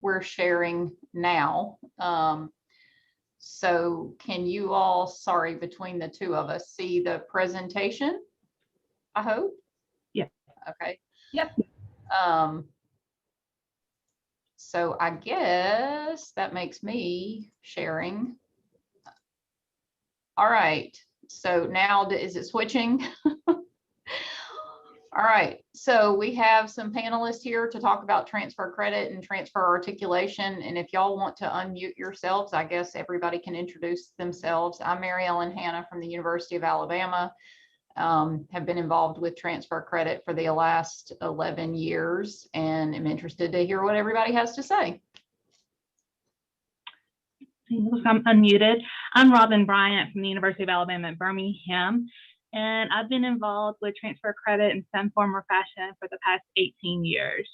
we're sharing now. So can you all, sorry, between the two of us, see the presentation? I hope. Yeah. Okay. Yep. So I guess that makes me sharing. All right. So now is it switching? All right, so we have some panelists here to talk about transfer credit and transfer articulation. And if y'all want to unmute yourselves, I guess everybody can introduce themselves. I'm Mary Ellen Hanna from the University of Alabama. Have been involved with transfer credit for the last 11 years and am interested to hear what everybody has to say. I'm unmuted. I'm Robin Bryant from the University of Alabama at Birmingham, and I've been involved with transfer credit in some form or fashion for the past 18 years.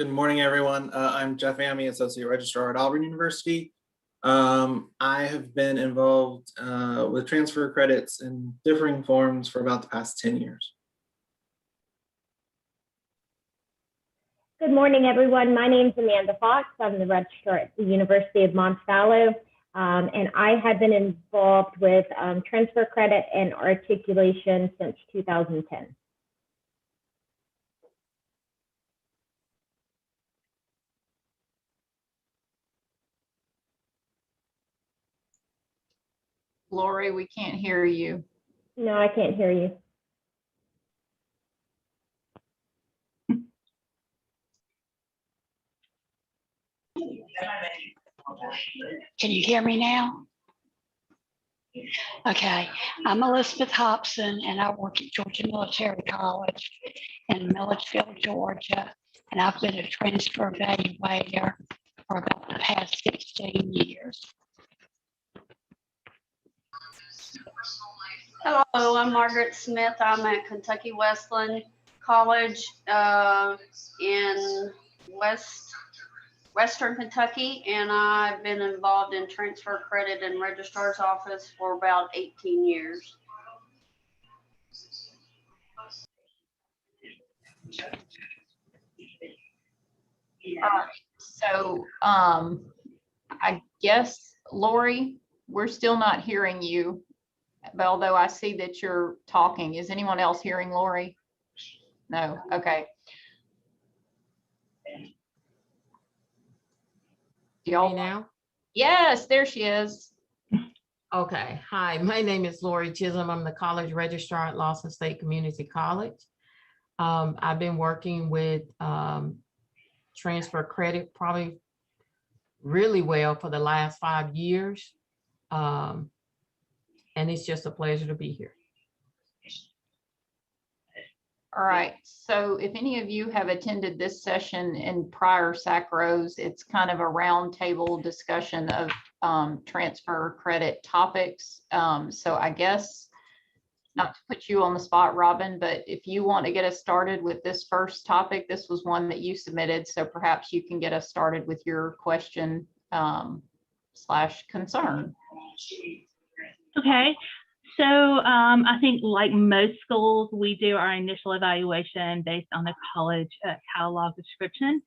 Good morning, everyone. I'm Jeff Amy, Associate Registrar at Auburn University. I have been involved with transfer credits in differing forms for about the past 10 years. Good morning, everyone. My name is Amanda Fox. I'm the registrar at the University of Montevallo, and I have been involved with transfer credit and articulation since 2010. Lori, we can't hear you. No, I can't hear you. Can you hear me now? Okay, I'm Elizabeth Hobson and I work at Georgia Military College in Milledgeville, Georgia. And I've been a transfer evaluator for about the past 16 years. Hello, I'm Margaret Smith. I'm at Kentucky Wesleyan College in Western Kentucky, and I've been involved in transfer credit and registrar's office for about 18 years. So I guess, Lori, we're still not hearing you, but although I see that you're talking. Is anyone else hearing Lori? No, okay. Y'all now? Yes, there she is. Okay. Hi, my name is Lori Chisholm. I'm the college registrar at Lawson State Community College. I've been working with transfer credit probably really well for the last 5 years. And it's just a pleasure to be here. All right, so if any of you have attended this session in prior SACRAOs, it's kind of a roundtable discussion of transfer credit topics. So I guess, not to put you on the spot, Robin, but if you want to get us started with this first topic, this was one that you submitted, so perhaps you can get us started with your question slash concern. Okay. So I think like most schools, we do our initial evaluation based on the college catalog description.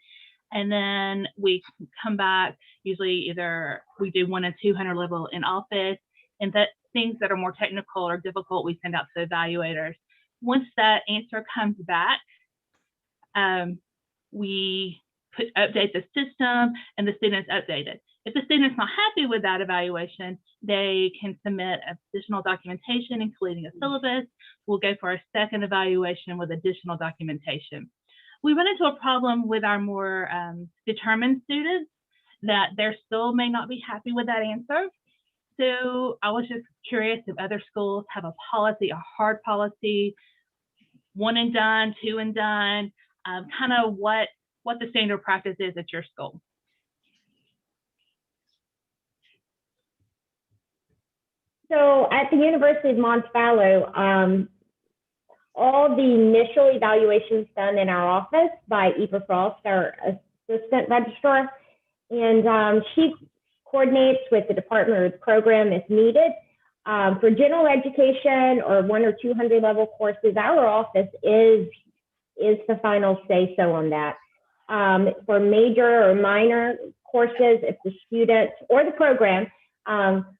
And then we come back, usually either we do 1 and 200 level in office, and that things that are more technical or difficult, we send out to evaluators. Once that answer comes back, we update the system and the student's updated. If the student's not happy with that evaluation, they can submit additional documentation, including a syllabus. We'll go for a second evaluation with additional documentation. We run into a problem with our more determined students that they still may not be happy with that answer. So I was just curious if other schools have a policy, a hard policy, 1 and done, 2 and done, kind of what the standard practice is at your school. So at the University of Montevallo, all the initial evaluations done in our office by Eva Frost, our assistant registrar, and she coordinates with the department or the program if needed. For general education or 1 or 200 level courses, our office is the final say so on that. for major or minor courses. If the student or the program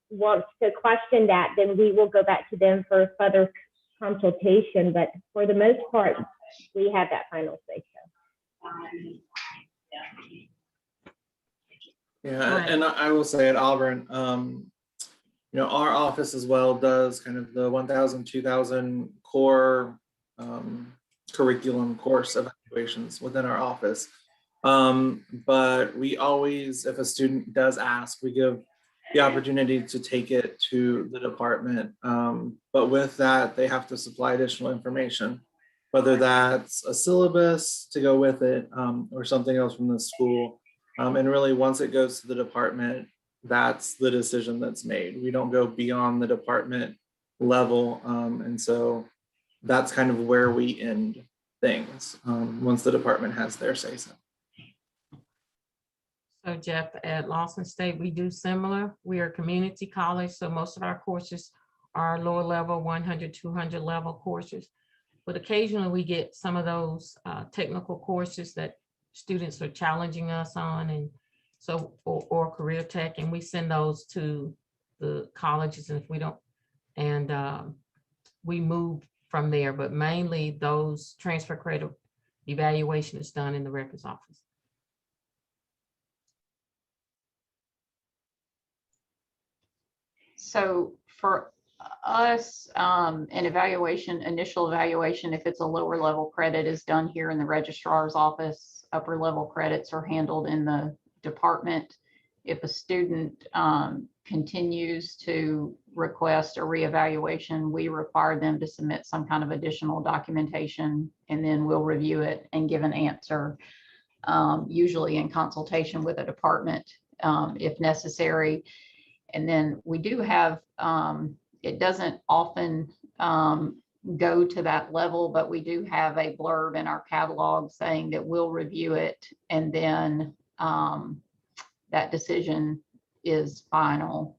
wants to question that, then we will go back to them for further consultation. But for the most part, we have that final say so. Yeah, Right. and I will say at Auburn, you know, our office as well does kind of the 1,000, 2,000 core curriculum course evaluations within our office. But we always, if a student does ask, we give the opportunity to take it to the department. But with that, they have to supply additional information, whether that's a syllabus to go with it or something else from the school. And really, once it goes to the department, that's the decision that's made. We don't go beyond the department level. And so that's kind of where we end things once the department has their say so. So Jeff, at Lawson State, we do similar. We are a community college, so most of our courses are lower level, 100, 200 level courses. But occasionally we get some of those technical courses that students are challenging us on, and so or career tech, and we send those to the colleges, and if we don't, and we move from there. But mainly those transfer credit evaluation is done in the records office. So for us, an evaluation, initial evaluation, if it's a lower level credit, is done here in the registrar's office. Upper level credits are handled in the department. If a student continues to request a reevaluation, we require them to submit some kind of additional documentation, and then we'll review it and give an answer, usually in consultation with a department if necessary. And then we do have, it doesn't often go to that level, but we do have a blurb in our catalog saying that we'll review it, and then that decision is final.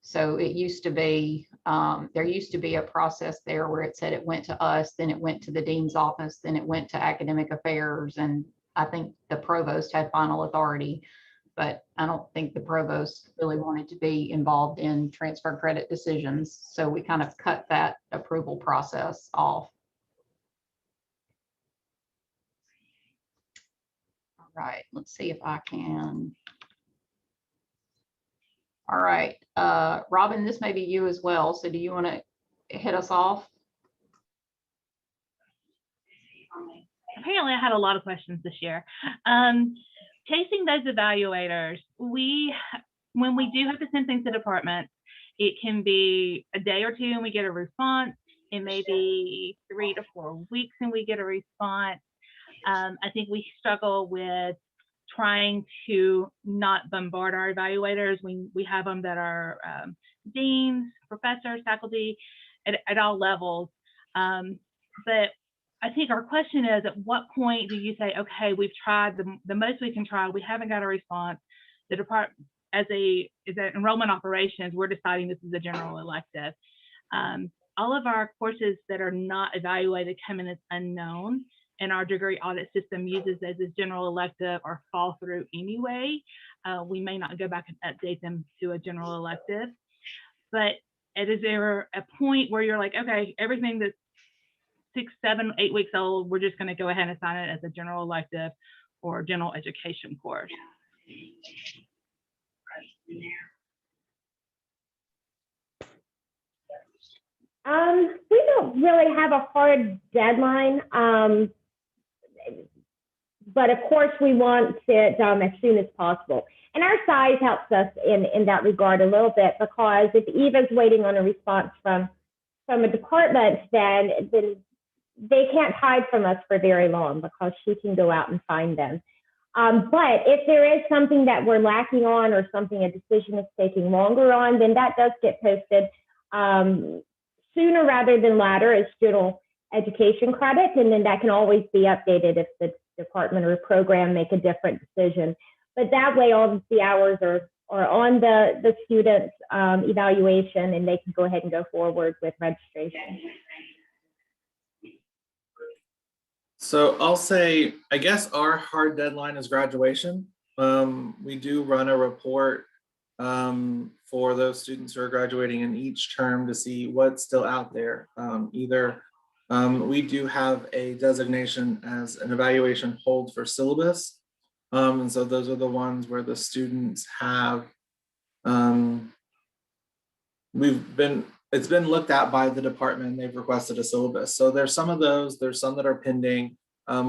So it used to be, there used to be a process there where it said it went to us, then it went to the dean's office, then it went to academic affairs, and I think the provost had final authority. But I don't think the provost really wanted to be involved in transfer credit decisions. So we kind of cut that approval process off. All right, let's see if I can. All right, Robin, this may be you as well. So do you want to hit us off? Apparently I had a lot of questions this year. Chasing those evaluators, when we do have to send things to departments, it can be a day or two and we get a response. It may be 3 to 4 weeks and we get a response. I think we struggle with trying to not bombard our evaluators. We have them that are deans, professors, faculty at all levels. But I think our question is, at what point do you say, okay, we've tried the most we can try, we haven't got a response. The department, as enrollment operations, we're deciding this is a general elective. All of our courses that are not evaluated come in as unknown, and our degree audit system uses those as general elective or fall through anyway. We may not go back and update them to a general elective. But is there a point where you're like, okay, everything that's 6, 7, 8 weeks old, we're just going to go ahead and assign it as a general elective or general education course? We don't really have a hard deadline, but of course we want it as soon as possible. And our size helps us in that regard a little bit, because if Eva's waiting on a response from a department, then they can't hide from us for very long, because she can go out and find them. But if there is something that we're lacking on, or something a decision is taking longer on, then that does get posted sooner rather than later as general education credit, and then that can always be updated if the department or program make a different decision. But that way, all of the hours are on the student's evaluation, and they can go ahead and go forward with registration. So I'll say, I guess our hard deadline is graduation. We do run a report for those students who are graduating in each term to see what's still out there. We do have a designation as an evaluation hold for syllabus. And so those are the ones where the students have, it's been looked at by the department. They've requested a syllabus. So there's some of those, there's some that are pending.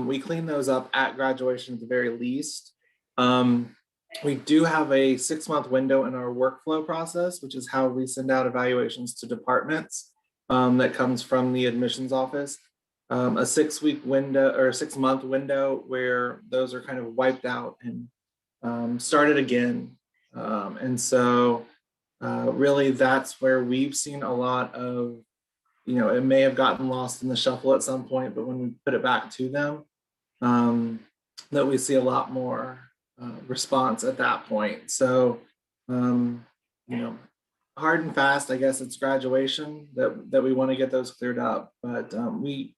We clean those up at graduation at the very least. We do have a 6-month window in our workflow process, which is how we send out evaluations to departments. That comes from the admissions office. A 6-week window or 6-month window where those are kind of wiped out and started again. And so really that's where we've seen a lot of, it may have gotten lost in the shuffle at some point, but when we put it back to them, that we see a lot more response at that point. So, hard and fast, I guess it's graduation that we want to get those cleared up, but we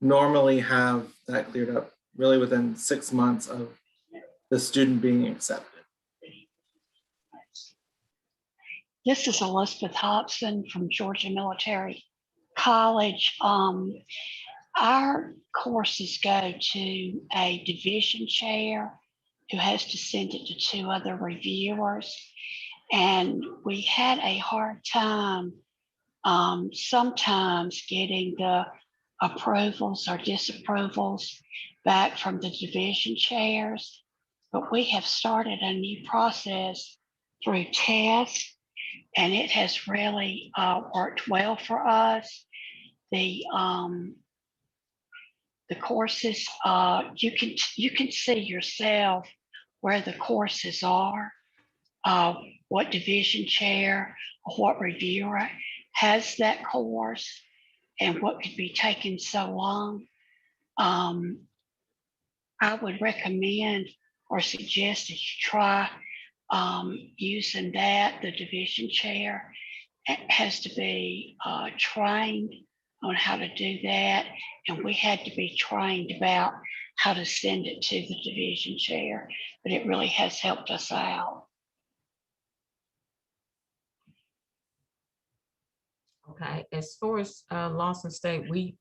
normally have that cleared up really within 6 months of the student being accepted. This is Elizabeth Hobson from Georgia Military College. Our courses go to a division chair who has to send it to 2 other reviewers. And we had a hard time sometimes getting the approvals or disapprovals back from the division chairs. But we have started a new process through tests, and it has really worked well for us. The courses, you can see yourself where the courses are, what division chair or what reviewer has that course, and what could be taking so long. I would recommend or suggest that you try using that. The division chair has to be trained on how to do that, and we had to be trained about how to send it to the division chair, but it really has helped us out. Okay, as far as Lawson State, we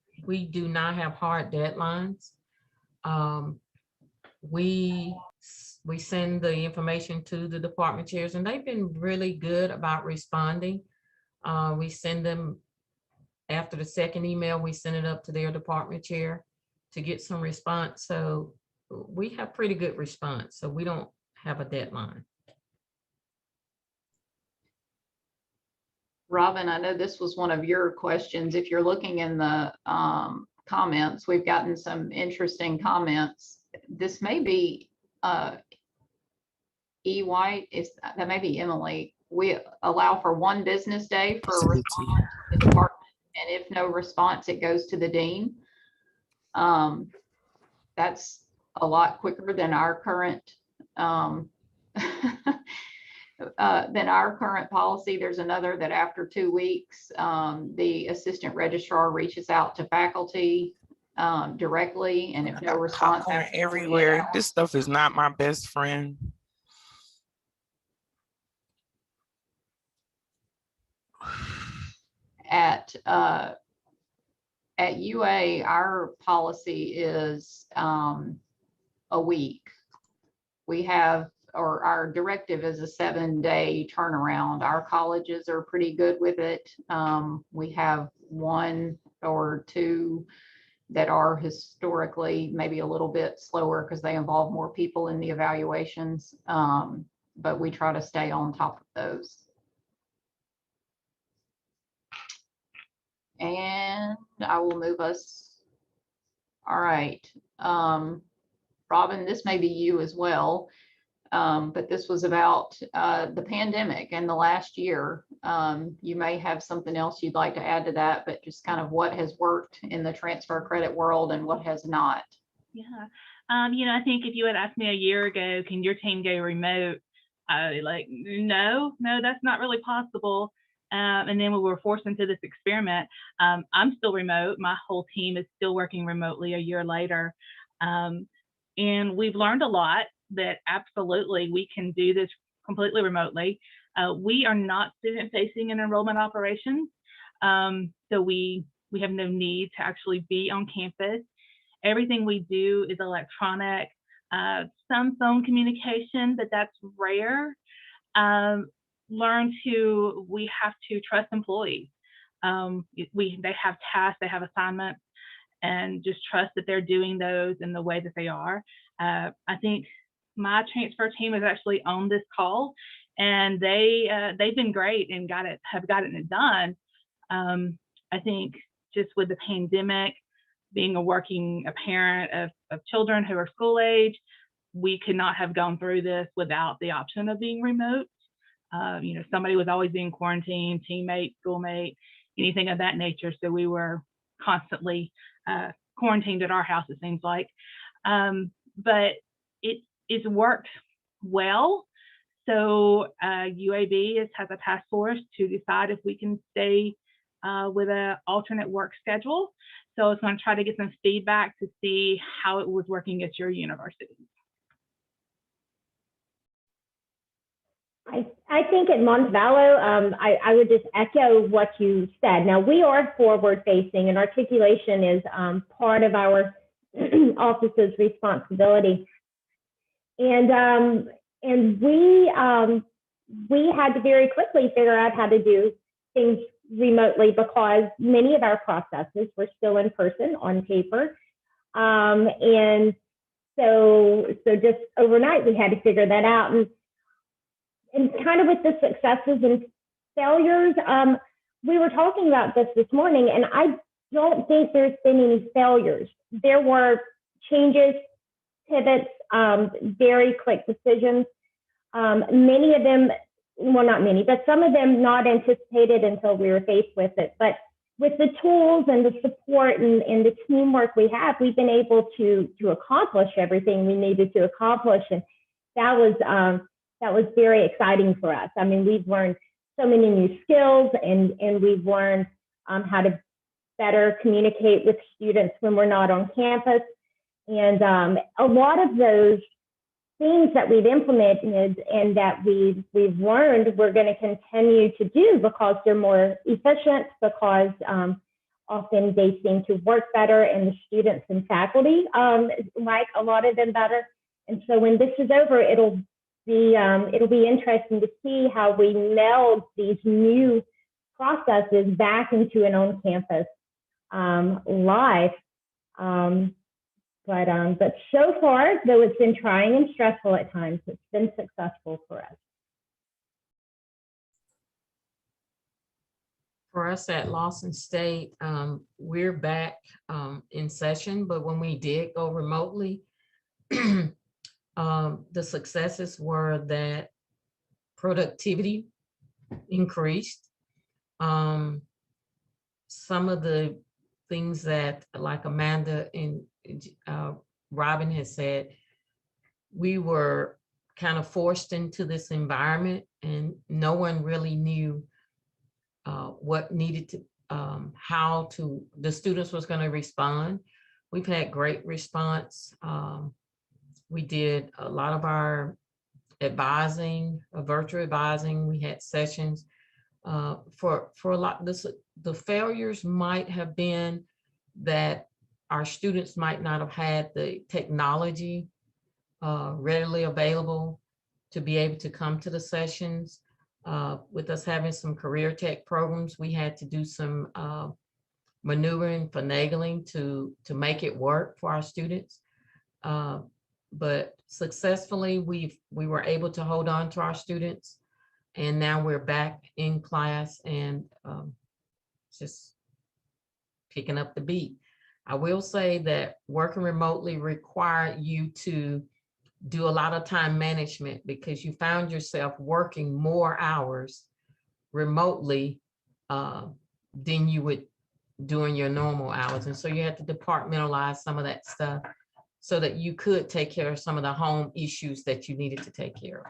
do not have hard deadlines. We send the information to the department chairs, and they've been really good about responding. We send them after the second email, we send it up to their department chair to get some response. So we have pretty good response. So we don't have a deadline. Robin, I know this was one of your questions. If you're looking in the comments, we've gotten some interesting comments. This may be E. White, that may be Emily. We allow for 1 business day for a response to the department, and if no response, it goes to the dean. That's a lot quicker than our current policy. There's another that after 2 weeks, the assistant registrar reaches out to faculty directly, and if no response everywhere. This stuff is not my best friend. At UA, our policy is a week. We have, or our directive is a 7-day turnaround. Our colleges are pretty good with it. We have 1 or 2 that are historically maybe a little bit slower because they involve more people in the evaluations. But we try to stay on top of those. And I will move us. All right. Robin, this may be you as well. But this was about the pandemic and the last year. You may have something else you'd like to add to that, but just kind of what has worked in the transfer credit world and what has not. Yeah. I think if you had asked me a year ago, can your team go remote? I would be like, no, that's not really possible. And then we were forced into this experiment. I'm still remote. My whole team is still working remotely a year later. And we've learned a lot that absolutely we can do this completely remotely. We are not student facing in enrollment operations. So we have no need to actually be on campus. Everything we do is electronic, some phone communication, but that's rare. We have to trust employees. They have tasks, they have assignments, and just trust that they're doing those in the way that they are. I think my transfer team is actually on this call, and they've been great and have gotten it done. I think just with the pandemic, being a parent of children who are school age, we could not have gone through this without the option of being remote. Somebody was always being quarantined, teammate, schoolmate, anything of that nature. So we were constantly quarantined at our house, it seems like. But it's worked well. So UAB has a task force to decide if we can stay with an alternate work schedule. So it's going to try to get some feedback to see how it was working at your university. I think at Montevallo, I would just echo what you said. Now, we are forward facing, and Articulation is part of our office's responsibility. And we had to very quickly figure out how to do things remotely because many of our processes were still in person on paper. And so just overnight, we had to figure that out. And kind of with the successes and failures, we were talking about this morning, and I don't think there's been any failures. There were changes, pivots, very quick decisions. Many of them, well, not many, but some of them not anticipated until we were faced with it. But with the tools and the support and the teamwork we have, we've been able to accomplish everything we needed to accomplish. And that was very exciting for us. I mean, we've learned so many new skills, and we've learned how to better communicate with students when we're not on campus. And a lot of those things that we've implemented and that we've learned, we're going to continue to do because they're more efficient, because often they seem to work better, and the students and faculty like a lot of them better. And so when this is over, it'll be interesting to see how we meld these new processes back into an on-campus life. But so far, though it's been trying and stressful at times, it's been successful for us. For us at Lawson State, we're back in session, but when we did go remotely, the successes were that productivity increased. Some of the things that, like Amanda and Robin has said, we were kind of forced into this environment, and no one really knew what needed to, how the students was going to respond. We've had great response. We did a lot of our advising, virtual advising. We had sessions for a lot. The failures might have been that our students might not have had the technology readily available to be able to come to the sessions. With us having some career tech programs, we had to do some maneuvering, finagling to make it work for our students. But successfully, we were able to hold on to our students, and now we're back in class and just picking up the beat. I will say that working remotely required you to do a lot of time management, because you found yourself working more hours remotely than you would during your normal hours. And so you had to departmentalize some of that stuff so that you could take care of some of the home issues that you needed to take care of.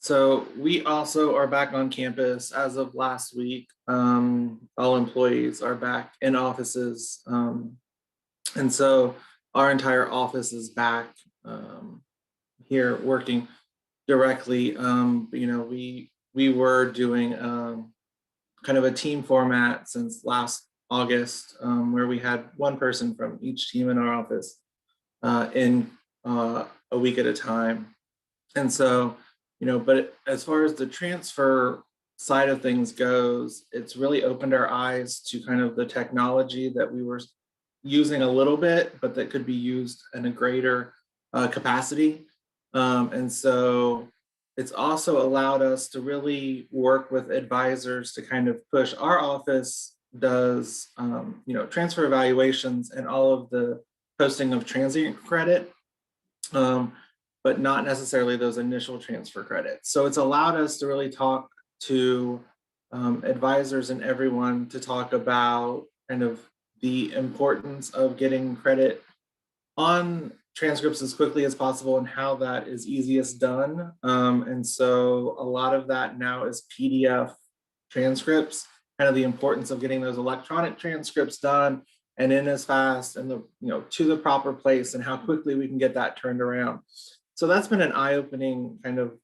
So we also are back on campus as of last week. All employees are back in offices. And so our entire office is back here working directly. We were doing kind of a team format since last August, where we had one person from each team in our office in a week at a time. And so, but as far as the transfer side of things goes, it's really opened our eyes to kind of the technology that we were using a little bit, but that could be used in a greater capacity. And so it's also allowed us to really work with advisors to kind of push. Our office does, transfer evaluations and all of the posting of transient credit, but not necessarily those initial transfer credits. So it's allowed us to really talk to advisors and everyone to talk about kind of the importance of getting credit on transcripts as quickly as possible and how that is easiest done. And so a lot of that now is PDF transcripts, kind of the importance of getting those electronic transcripts done and in as fast and to the proper place and how quickly we can get that turned around. So that's been an eye-opening kind of,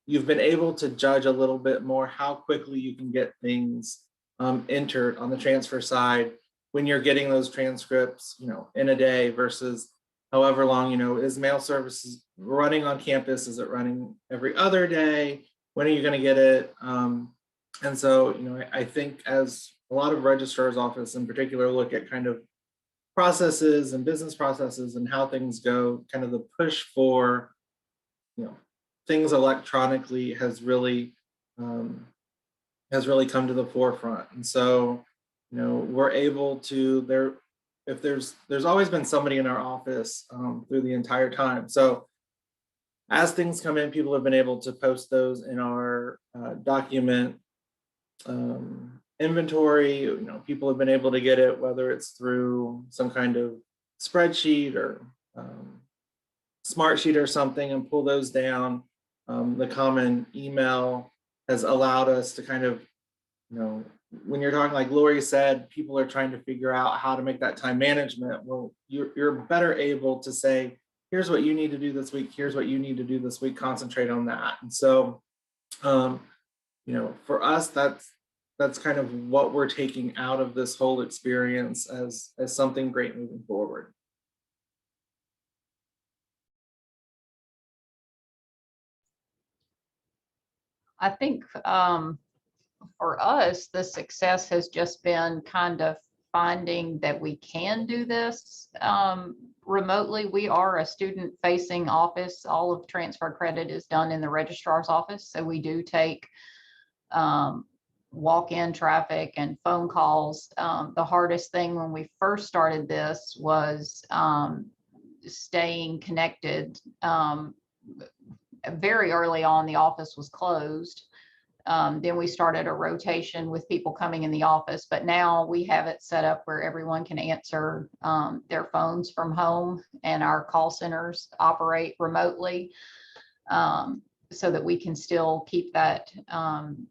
you've been able to judge a little bit more how quickly you can get things entered on the transfer side when you're getting those transcripts, in a day versus however long, is mail services running on campus? Is it running every other day? When are you going to get it? And so, I think as a lot of registrar's office in particular look at kind of processes and business processes and how things go, kind of the push for, things electronically has really come to the forefront. And so, we're able to there's always been somebody in our office through the entire time. So as things come in, people have been able to post those in our document inventory. People have been able to get it, whether it's through some kind of spreadsheet or smart sheet or something, and pull those down. The common email has allowed us to kind of, when you're talking, like Lori said, people are trying to figure out how to make that time management. Well, you're better able to say, here's what you need to do this week. Here's what you need to do this week. Concentrate on that. And so, for us, that's kind of what we're taking out of this whole experience as something great moving forward. I think for us, the success has just been kind of finding that we can do this remotely. We are a student-facing office. All of transfer credit is done in the registrar's office. So we do take walk-in traffic and phone calls. The hardest thing when we first started this was staying connected. Very early on, the office was closed. Then we started a rotation with people coming in the office, but now we have it set up where everyone can answer their phones from home, and our call centers operate remotely so that we can still keep that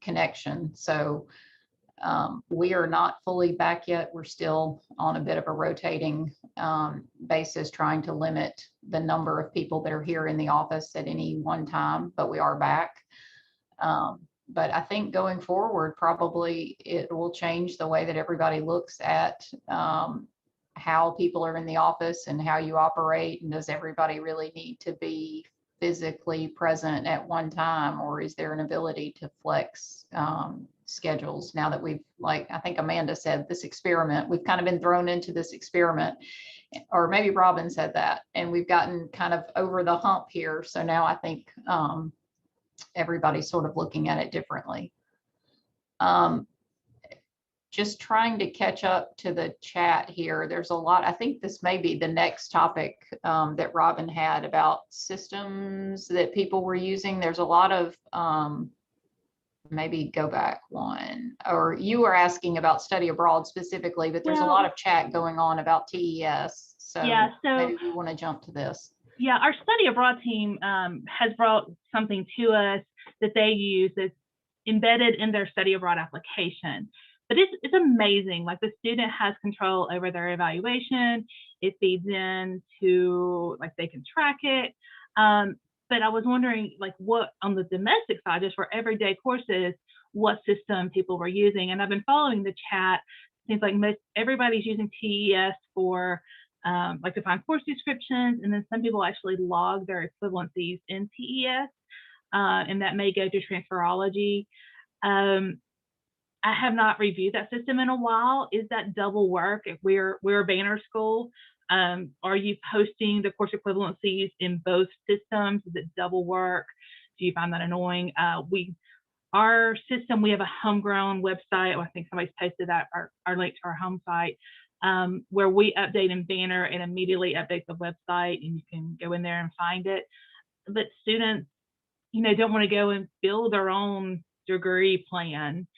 connection. So we are not fully back yet. We're still on a bit of a rotating basis, trying to limit the number of people that are here in the office at any one time, but we are back. But I think going forward, probably it will change the way that everybody looks at how people are in the office and how you operate. And does everybody really need to be physically present at one time, or is there an ability to flex schedules now that we've, like I think Amanda said, this experiment, we've kind of been thrown into this experiment, or maybe Robin said that, and we've gotten kind of over the hump here. So now I think everybody's sort of looking at it differently. Just trying to catch up to the chat here. There's a lot. I think this may be the next topic that Robin had about systems that people were using. There's a lot of, maybe go back one, or you were asking about study abroad specifically, but there's a lot of chat going on about TES. So, yeah, so maybe we want to jump to this. Yeah, our study abroad team has brought something to us that they use that's embedded in their study abroad application. But it's amazing. Like, the student has control over their evaluation. It feeds into, like, they can track it. But I was wondering, like, what on the domestic side, just for everyday courses, what system people were using. And I've been following the chat. Seems like everybody's using TES for like to find course descriptions, and then some people actually log their equivalencies in TES, and that may go to transferology. I have not reviewed that system in a while. Is that double work? If we're a banner school, are you posting the course equivalencies in both systems? Is it double work? Do you find that annoying? Our system, we have a homegrown website. I think somebody's posted that, our link to our home site, where we update in Banner and immediately update the website, and you can go in there and find it. But students, don't want to go and build their own degree plan.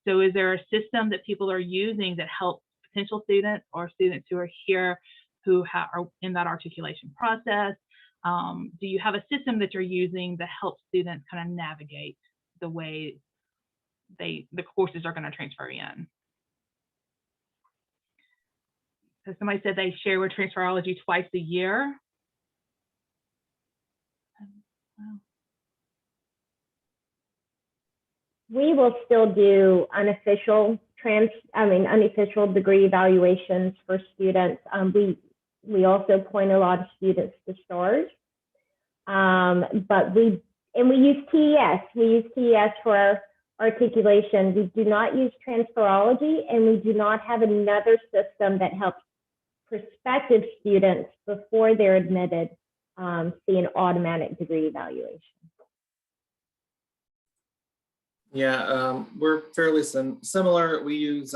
So is there a system that people are using that helps potential students or students who are here who are in that articulation process? Do you have a system that you're using that helps students kind of navigate the way the courses are going to transfer in? So somebody said they share with transferology twice a year. We will still do unofficial degree evaluations for students. We also point a lot of students to STARS, but we use TES. We use TES for our articulation. We do not use transferology, and we do not have another system that helps prospective students before they're admitted see an automatic degree evaluation. Yeah, we're fairly similar. We use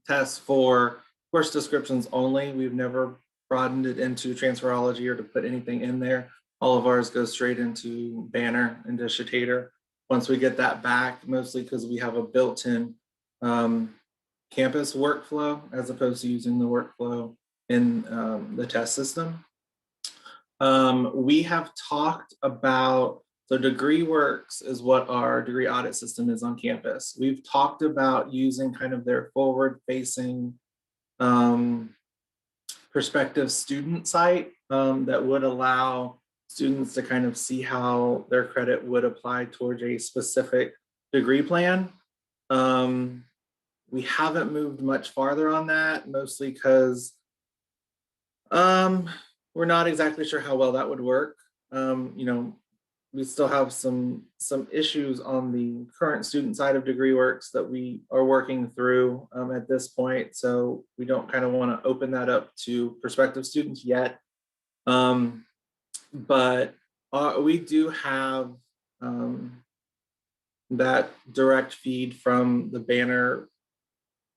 tests for course descriptions only. We've never broadened it into transferology or to put anything in there. All of ours goes straight into Banner and Digitator. Once we get that back, mostly because we have a built-in campus workflow as opposed to using the workflow in the test system. We have talked about, so DegreeWorks is what our degree audit system is on campus. We've talked about using kind of their forward-facing prospective student site that would allow students to kind of see how their credit would apply towards a specific degree plan. We haven't moved much farther on that, mostly because we're not exactly sure how well that would work. We still have some issues on the current student side of DegreeWorks that we are working through at this point. So we don't kind of want to open that up to prospective students yet. But we do have that direct feed from the Banner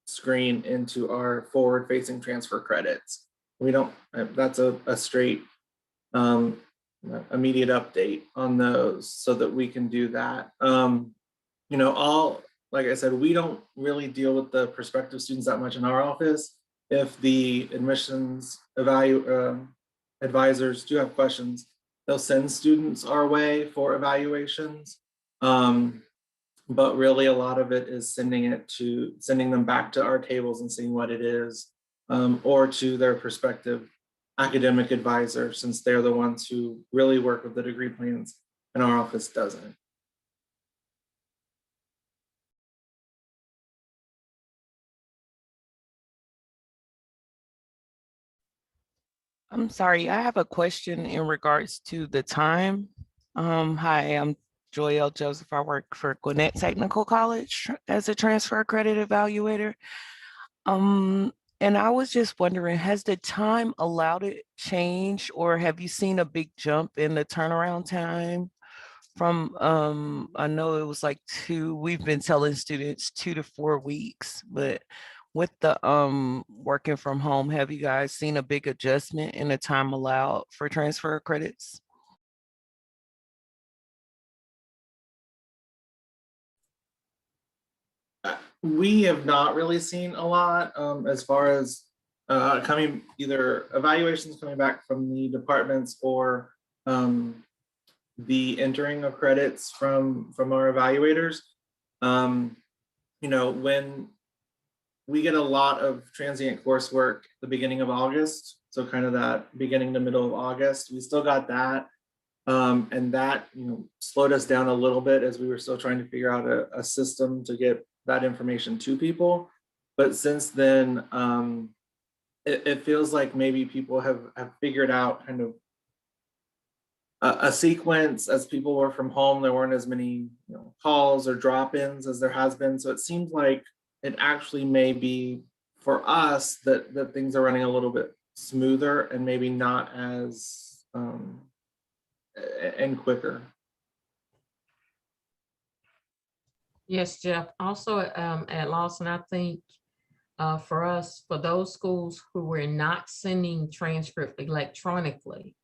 screen into our forward-facing transfer credits. We don't, that's a straight immediate update on those so that we can do that. Like I said, we don't really deal with the prospective students that much in our office. If the admissions advisors do have questions, they'll send students our way for evaluations. But really a lot of it is sending them back to our tables and seeing what it is, or to their prospective academic advisor, since they're the ones who really work with the degree plans and our office doesn't. I'm sorry, I have a question in regards to the time. Hi, I'm Joyelle Joseph. I work for Gwinnett Technical College as a transfer credit evaluator. And I was just wondering, has the time allowed it change, or have you seen a big jump in the turnaround time from, I know it was like we've been telling students 2 to 4 weeks, but with the working from home, have you guys seen a big adjustment in the time allowed for transfer credits? We have not really seen a lot as far as either evaluations coming back from the departments or the entering of credits from our evaluators. You know, when we get a lot of transient coursework at the beginning of August, so kind of that beginning to middle of August, we still got that. And that, you know, slowed us down a little bit as we were still trying to figure out a system to get that information to people. But since then, it feels like maybe people have figured out kind of a sequence. As people were from home, there weren't as many, you know, calls or drop-ins as there has been. So it seems like it actually may be for us that things are running a little bit smoother and maybe not as and quicker. Yes, Jeff. Also, at Lawson, I think for us, for those schools who were not sending transcript electronically,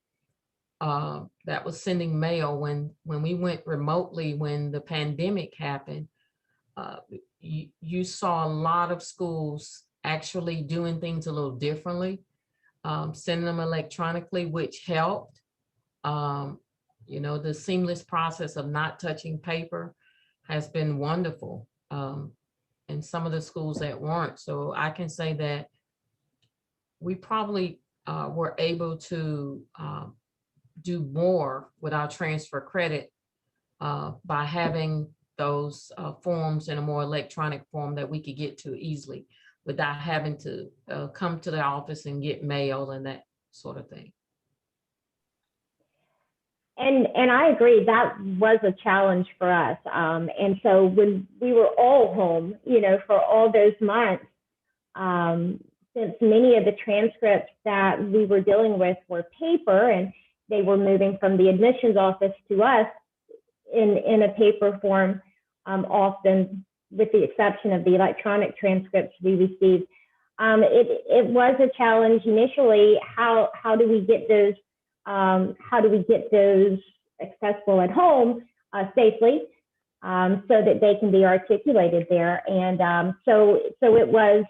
that was sending mail when we went remotely, when the pandemic happened, you saw a lot of schools actually doing things a little differently, sending them electronically, which helped. You know, the seamless process of not touching paper has been wonderful in some of the schools that weren't. So I can say that we probably were able to do more with our transfer credit by having those forms in a more electronic form that we could get to easily without having to come to the office and get mail and that sort of thing. And I agree, that was a challenge for us. And so when we were all home, you know, for all those months, since many of the transcripts that we were dealing with were paper and they were moving from the admissions office to us in a paper form, often with the exception of the electronic transcripts we received. It was a challenge initially. How do we get those accessible at home safely, so that they can be articulated there? And so it was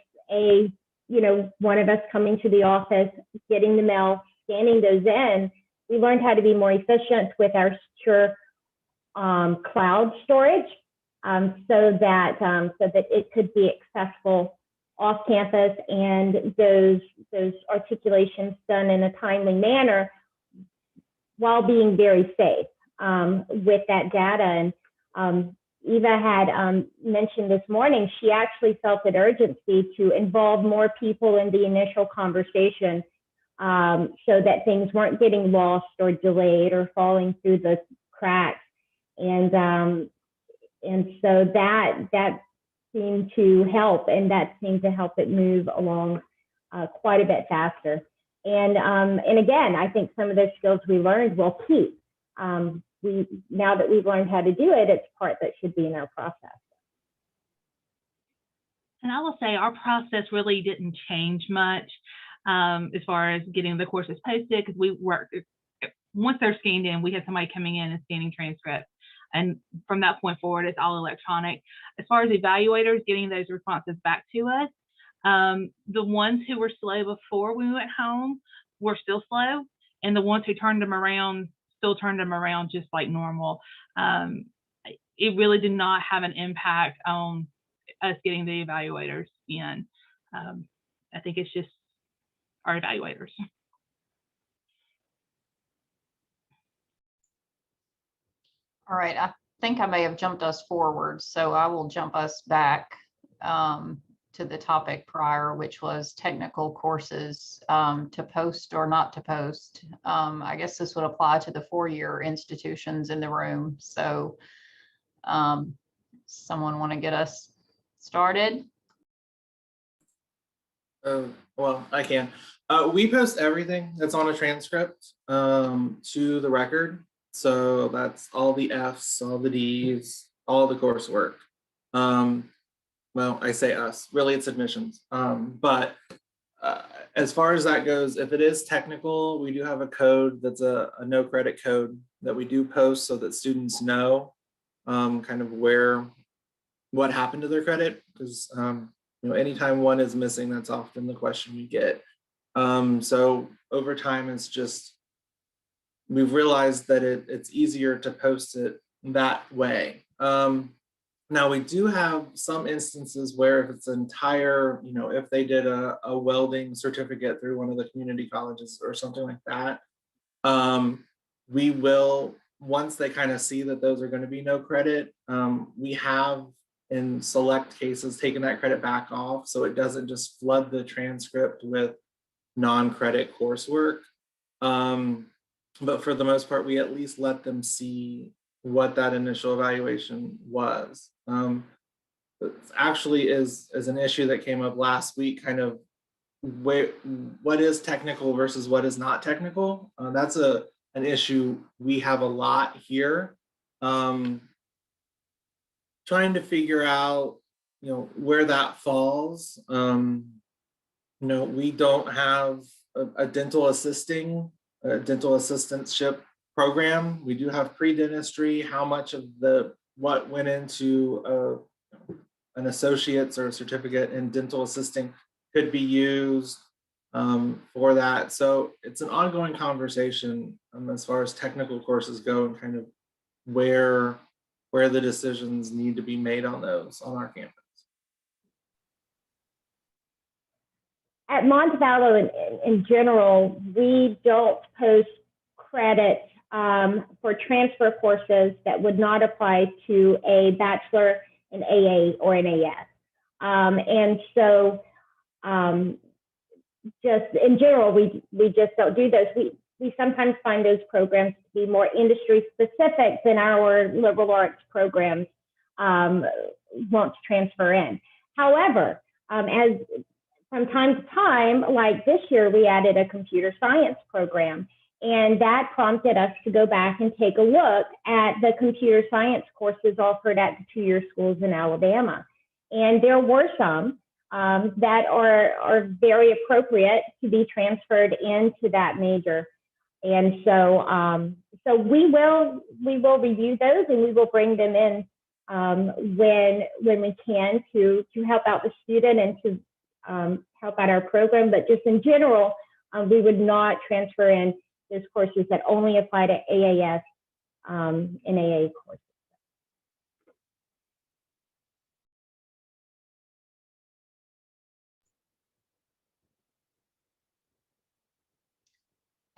one of us coming to the office, getting the mail, scanning those in. We learned how to be more efficient with our secure cloud storage, so that it could be accessible off campus, and those articulations done in a timely manner while being very safe with that data. And Eva had mentioned this morning, she actually felt an urgency to involve more people in the initial conversation, so that things weren't getting lost or delayed or falling through the cracks. And so that seemed to help, and that seemed to help it move along quite a bit faster. And again, I think some of those skills we learned will keep. Now that we've learned how to do it, it's part that should be in our process. And I will say our process really didn't change much as far as getting the courses posted, because we worked, once they're scanned in, we had somebody coming in and scanning transcripts. And from that point forward, it's all electronic. As far as evaluators getting those responses back to us, the ones who were slow before we went home were still slow, and the ones who turned them around still turned them around just like normal. It really did not have an impact on us getting the evaluators in. I think it's just our evaluators. All right, I think I may have jumped us forward, so I will jump us back to the topic prior, which was technical courses to post or not to post. I guess this would apply to the four-year institutions in the room. So someone want to get us started? Well, I can. We post everything that's on a transcript to the record. So that's all the Fs, all the Ds, all the coursework. Well, I say us, really it's admissions. But as far as that goes, if it is technical, we do have a code that's a no credit code that we do post so that students know kind of what happened to their credit, because anytime one is missing, that's often the question we get. So over time, it's just we've realized that it's easier to post it that way. Now we do have some instances where if it's entire, if they did a welding certificate through one of the community colleges or something like that, we will, once they kind of see that those are going to be no credit, we have in select cases taken that credit back off so it doesn't just flood the transcript with non-credit coursework. But for the most part, we at least let them see what that initial evaluation was. It actually is an issue that came up last week, kind of what is technical versus what is not technical. That's an issue we have a lot here. Trying to figure out, where that falls. We don't have a dental assistantship program. We do have pre-dentistry. How much of what went into an associate's or a certificate in dental assisting could be used for that. So it's an ongoing conversation as far as technical courses go and kind of where the decisions need to be made on those on our campus. At Montevallo in general, we don't post credit for transfer courses that would not apply to a bachelor, an AA, or an AS. And so just in general, we just don't do those. We sometimes find those programs to be more industry specific than our liberal arts programs want to transfer in. However, as from time to time, like this year, we added a computer science program, and that prompted us to go back and take a look at the computer science courses offered at the two-year schools in Alabama. And there were some that are very appropriate to be transferred into that major. And so, so we will review those, and we will bring them in when we can to help out the student and to help out our program. But just in general, we would not transfer in those courses that only apply to AAS and AA courses.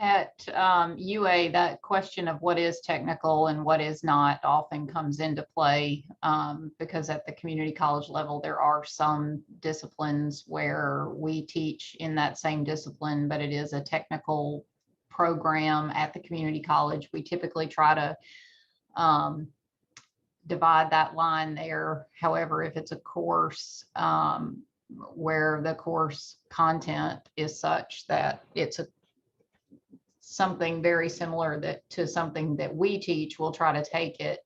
At UA, that question of what is technical and what is not often comes into play because at the community college level, there are some disciplines where we teach in that same discipline, but it is a technical program at the community college. We typically try to divide that line there. However, if it's a course where the course content is such that it's something very similar to something that we teach, we'll try to take it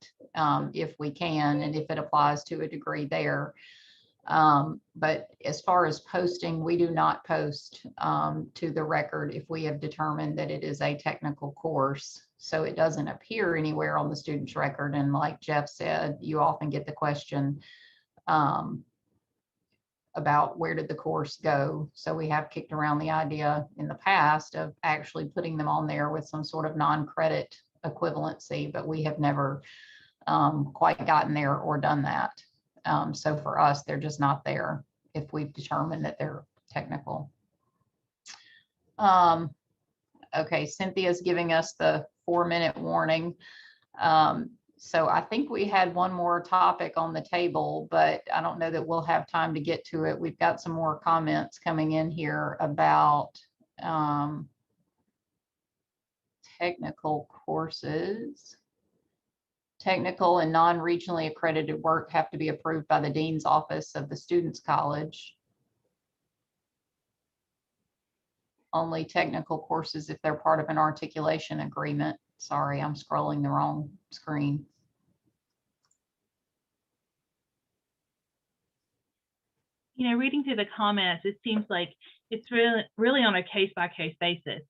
if we can, and if it applies to a degree there. But as far as posting, we do not post to the record if we have determined that it is a technical course. So it doesn't appear anywhere on the student's record. And like Jeff said, you often get the question about where did the course go. So we have kicked around the idea in the past of actually putting them on there with some sort of non-credit equivalency, but we have never quite gotten there or done that. So for us, they're just not there if we've determined that they're technical. Okay, Cynthia's giving us the 4-minute warning. So I think we had one more topic on the table, but I don't know that we'll have time to get to it. We've got some more comments coming in here about technical courses. Technical and non-regionally accredited work have to be approved by the dean's office of the student's college. Only technical courses if they're part of an articulation agreement. Sorry, I'm scrolling the wrong screen. Reading through the comments, it seems like it's really on a case-by-case basis.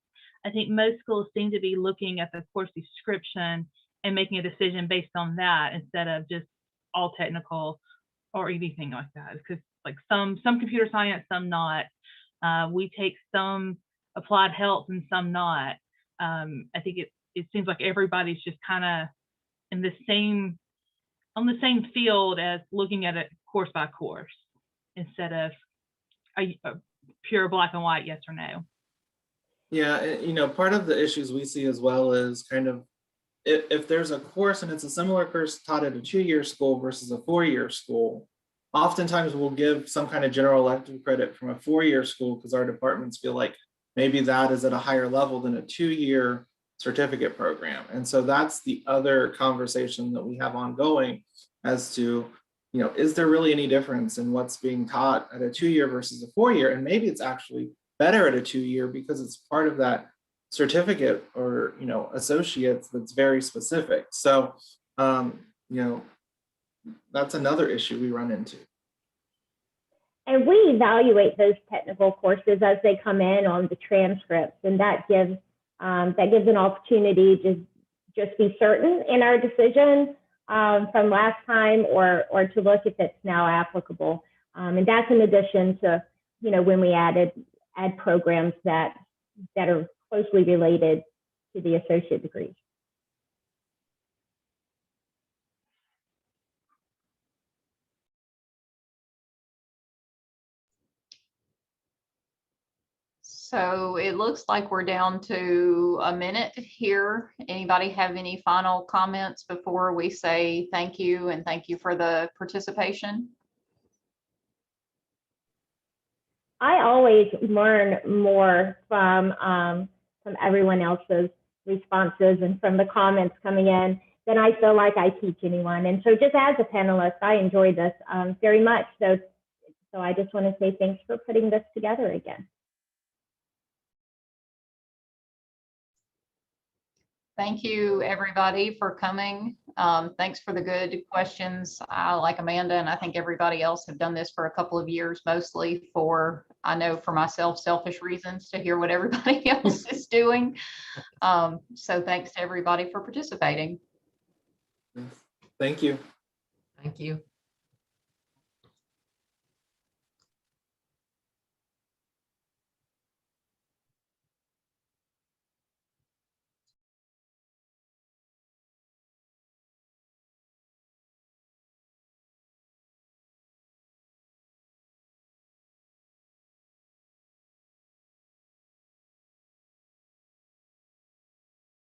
I think most schools seem to be looking at the course description and making a decision based on that instead of just all technical or anything like that. Because like some computer science, some not. We take some applied health and some not. I think it seems like everybody's just kind of in the same, on the same field as looking at it course by course instead of a pure black and white yes or no. Yeah, you know, part of the issues we see as well is kind of if there's a course and it's a similar course taught at a 2-year school versus a 4-year school, oftentimes we'll give some kind of general elective credit from a 4-year school because our departments feel like maybe that is at a higher level than a 2-year certificate program. And so that's the other conversation that we have ongoing as to, you know, is there really any difference in what's being taught at a 2-year versus a 4-year? And maybe it's actually better at a 2-year because it's part of that certificate or, you know, associates that's very specific. So, you know, that's another issue we run into. And we evaluate those technical courses as they come in on the transcripts, and that gives an opportunity to just be certain in our decision from last time, or to look if it's now applicable. And that's in addition to, you know, when we add programs that are closely related to the associate degree. So it looks like we're down to a minute here. Anybody have any final comments before we say thank you and thank you for the participation? I always learn more from everyone else's responses and from the comments coming in than I feel like I teach anyone. And so just as a panelist, I enjoyed this very much. So I just want to say thanks for putting this together again. Thank you, everybody, for coming. Thanks for the good questions. I, like Amanda, and I think everybody else, have done this for a couple of years, mostly for, I know for myself, selfish reasons, to hear what everybody else is doing. So thanks to everybody for participating. Thank you. Thank you.